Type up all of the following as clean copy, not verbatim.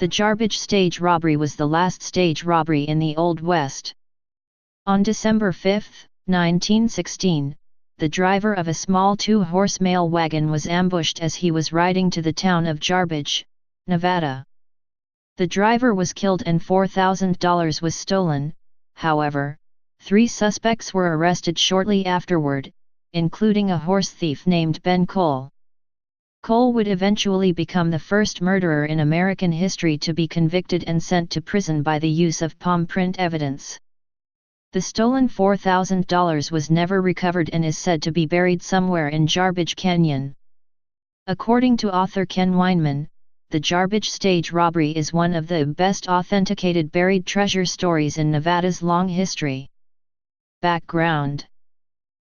The Jarbidge Stage Robbery was the last stage robbery in the Old West. On December 5, 1916, the driver of a small two-horse mail wagon was ambushed as he was riding to the town of Jarbidge, Nevada. The driver was killed and $4,000 was stolen. However, 3 suspects were arrested shortly afterward, including a horse thief named Ben Kuhl. Kuhl would eventually become the first murderer in American history to be convicted and sent to prison by the use of palm print evidence. The stolen $4,000 was never recovered and is said to be buried somewhere in Jarbidge Canyon. According to author Ken Weinman, the Jarbidge Stage Robbery is one of the best authenticated buried treasure stories in Nevada's long history. Background: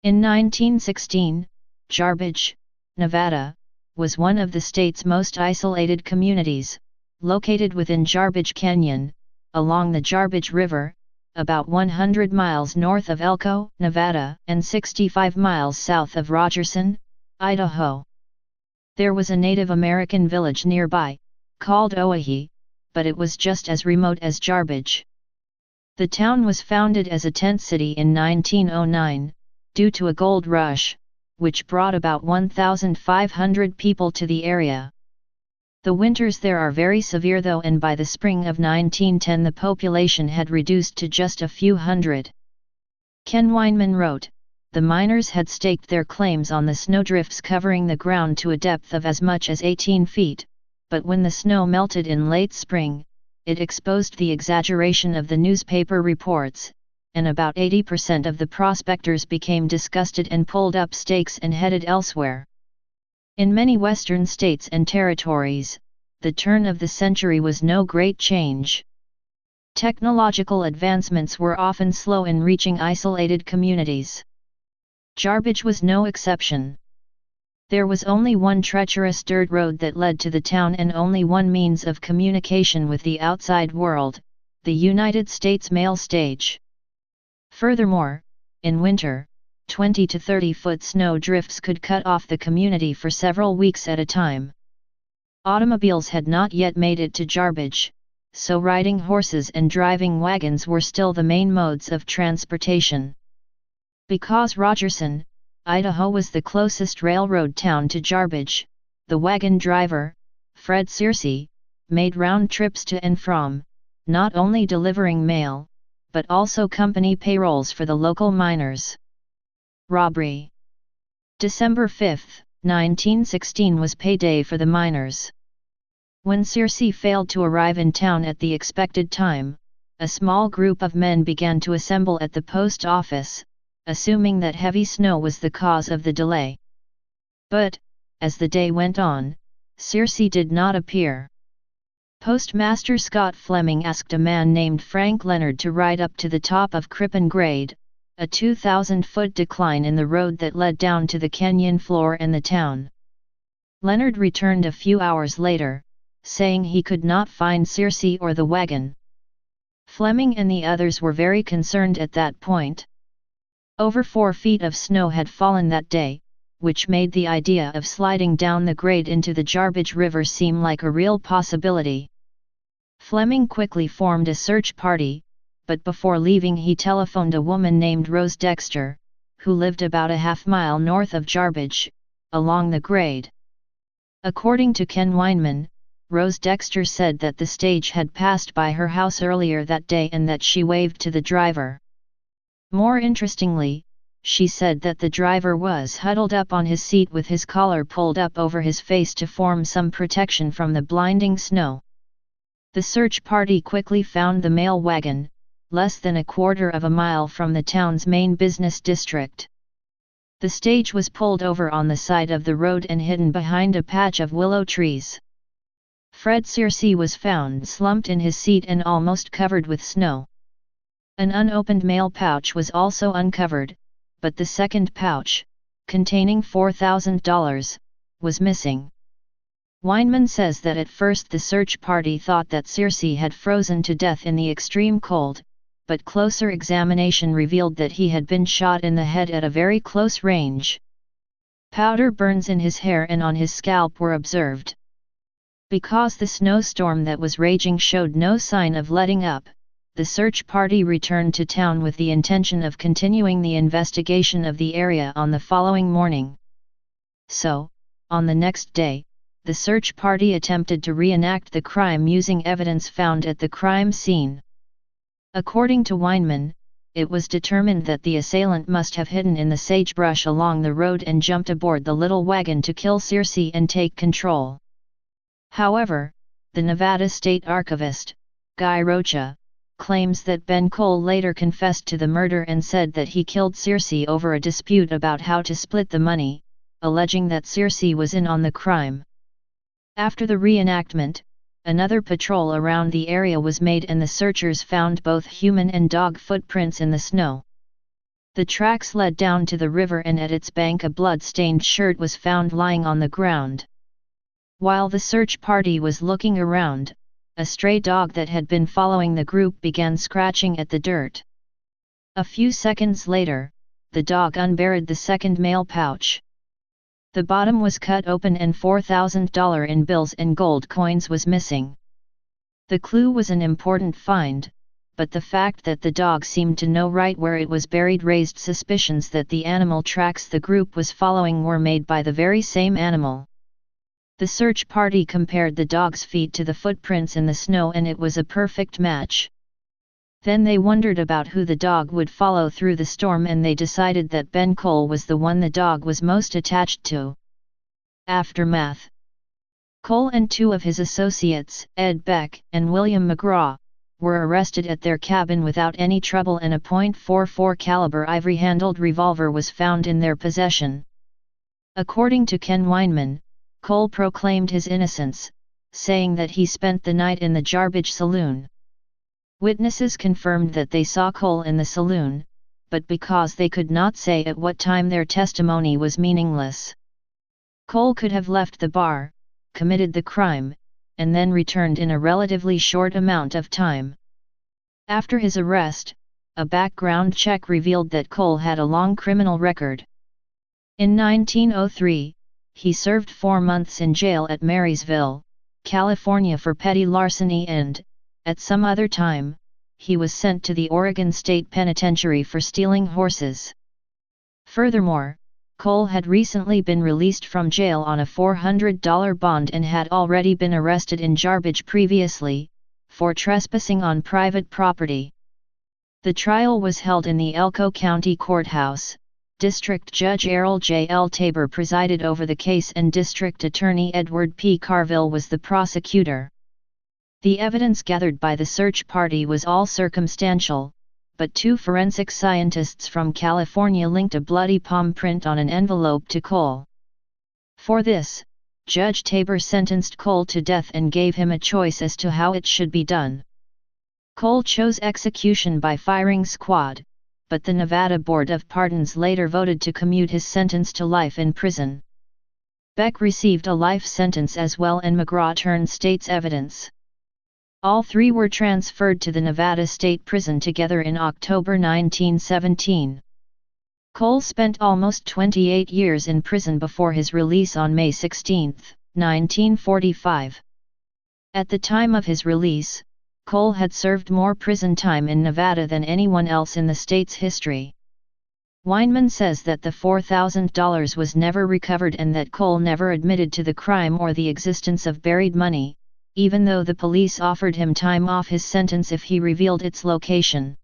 in 1916, Jarbidge, Nevada, was one of the state's most isolated communities, located within Jarbidge Canyon, along the Jarbidge River, about 100 miles north of Elko, Nevada, and 65 miles south of Rogerson, Idaho. There was a Native American village nearby, called Oahe, but it was just as remote as Jarbidge. The town was founded as a tent city in 1909, due to a gold rush, which brought about 1,500 people to the area. The winters there are very severe though, and by the spring of 1910 the population had reduced to just a few hundred. Ken Weinman wrote, "The miners had staked their claims on the snowdrifts covering the ground to a depth of as much as 18 feet, but when the snow melted in late spring, it exposed the exaggeration of the newspaper reports, and about 80% of the prospectors became disgusted and pulled up stakes and headed elsewhere." In many western states and territories, the turn of the century was no great change. Technological advancements were often slow in reaching isolated communities. Jarbidge was no exception. There was only one treacherous dirt road that led to the town and only one means of communication with the outside world, the United States mail stage. Furthermore, in winter, 20 to 30-foot snow drifts could cut off the community for several weeks at a time. Automobiles had not yet made it to Jarbidge, so riding horses and driving wagons were still the main modes of transportation. Because Rogerson, Idaho was the closest railroad town to Jarbidge, the wagon driver, Fred Searcy, made round trips to and from, not only delivering mail, but also company payrolls for the local miners. Robbery. December 5, 1916 was payday for the miners. When Searcy failed to arrive in town at the expected time, a small group of men began to assemble at the post office, assuming that heavy snow was the cause of the delay. But, as the day went on, Searcy did not appear. Postmaster Scott Fleming asked a man named Frank Leonard to ride up to the top of Crippen Grade, a 2,000-foot decline in the road that led down to the canyon floor and the town. Leonard returned a few hours later, saying he could not find Searcy or the wagon. Fleming and the others were very concerned at that point. Over 4 feet of snow had fallen that day, which made the idea of sliding down the grade into the Jarbidge River seem like a real possibility. Fleming quickly formed a search party, but before leaving he telephoned a woman named Rose Dexter, who lived about a half-mile north of Jarbidge, along the grade. According to Ken Weinman, Rose Dexter said that the stage had passed by her house earlier that day and that she waved to the driver. More interestingly, she said that the driver was huddled up on his seat with his collar pulled up over his face to form some protection from the blinding snow. The search party quickly found the mail wagon, less than a quarter of a mile from the town's main business district. The stage was pulled over on the side of the road and hidden behind a patch of willow trees. Fred Searcy was found slumped in his seat and almost covered with snow. An unopened mail pouch was also uncovered, but the second pouch, containing $4,000, was missing. Weinman says that at first the search party thought that Searcy had frozen to death in the extreme cold, but closer examination revealed that he had been shot in the head at a very close range. Powder burns in his hair and on his scalp were observed. Because the snowstorm that was raging showed no sign of letting up, the search party returned to town with the intention of continuing the investigation of the area on the following morning. So, on the next day, the search party attempted to reenact the crime using evidence found at the crime scene. According to Weinman, it was determined that the assailant must have hidden in the sagebrush along the road and jumped aboard the little wagon to kill Searcy and take control. However, the Nevada State Archivist, Guy Rocha, claims that Ben Kuhl later confessed to the murder and said that he killed Searcy over a dispute about how to split the money, alleging that Searcy was in on the crime. After the reenactment, another patrol around the area was made and the searchers found both human and dog footprints in the snow. The tracks led down to the river and at its bank a blood-stained shirt was found lying on the ground. While the search party was looking around, a stray dog that had been following the group began scratching at the dirt. A few seconds later, the dog unburied the second mail pouch. The bottom was cut open and $4,000 in bills and gold coins was missing. The clue was an important find, but the fact that the dog seemed to know right where it was buried raised suspicions that the animal tracks the group was following were made by the very same animal. The search party compared the dog's feet to the footprints in the snow and it was a perfect match. Then they wondered about who the dog would follow through the storm and they decided that Ben Kuhl was the one the dog was most attached to. Aftermath. Kuhl and two of his associates, Ed Beck and William McGraw, were arrested at their cabin without any trouble and a .44 caliber ivory-handled revolver was found in their possession. According to Ken Weinman, Kuhl proclaimed his innocence, saying that he spent the night in the Jarbidge saloon. Witnesses confirmed that they saw Kuhl in the saloon, but because they could not say at what time their testimony was meaningless. Kuhl could have left the bar, committed the crime, and then returned in a relatively short amount of time. After his arrest, a background check revealed that Kuhl had a long criminal record. In 1903, he served 4 months in jail at Marysville, California for petty larceny and, at some other time, he was sent to the Oregon State Penitentiary for stealing horses. Furthermore, Kuhl had recently been released from jail on a $400 bond and had already been arrested in Jarbidge previously, for trespassing on private property. The trial was held in the Elko County Courthouse. District Judge Errol J. L. Tabor presided over the case and District Attorney Edward P. Carville was the prosecutor. The evidence gathered by the search party was all circumstantial, but 2 forensic scientists from California linked a bloody palm print on an envelope to Kuhl. For this, Judge Tabor sentenced Kuhl to death and gave him a choice as to how it should be done. Kuhl chose execution by firing squad, but the Nevada Board of Pardons later voted to commute his sentence to life in prison. Beck received a life sentence as well and McGraw turned state's evidence. All 3 were transferred to the Nevada State Prison together in October 1917. Kuhl spent almost 28 years in prison before his release on May 16, 1945. At the time of his release, Kuhl had served more prison time in Nevada than anyone else in the state's history. Weinman says that the $4,000 was never recovered and that Kuhl never admitted to the crime or the existence of buried money, even though the police offered him time off his sentence if he revealed its location.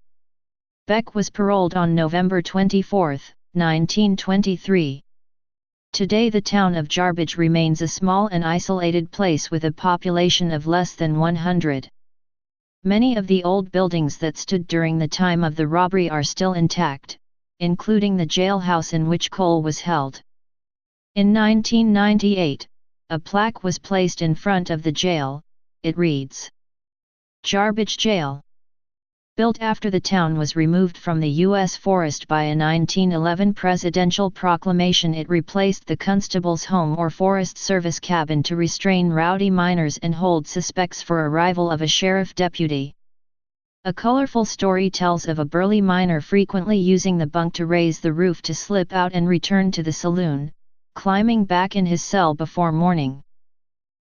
Beck was paroled on November 24, 1923. Today the town of Jarbidge remains a small and isolated place with a population of less than 100. Many of the old buildings that stood during the time of the robbery are still intact, including the jailhouse in which Kuhl was held. In 1998, a plaque was placed in front of the jail. It reads, Jarbidge Jail. Built after the town was removed from the U.S. forest by a 1911 presidential proclamation, it replaced the constable's home or Forest Service cabin to restrain rowdy miners and hold suspects for arrival of a sheriff deputy. A colorful story tells of a burly miner frequently using the bunk to raise the roof to slip out and return to the saloon, climbing back in his cell before morning.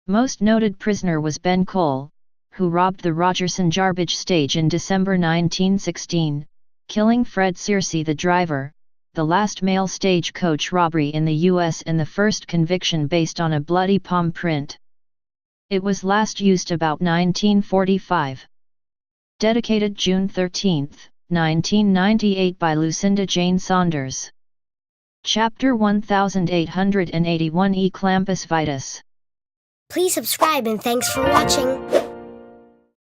Most noted prisoner was Ben Kuhl, who robbed the Rogerson Jarbidge Stage in December 1916, killing Fred Searcy the driver, the last male stagecoach robbery in the U.S. and the first conviction based on a bloody palm print. It was last used about 1945. Dedicated June 13, 1998 by Lucinda Jane Saunders. Chapter 1881 E Clampus Vitus. Please subscribe and thanks for watching.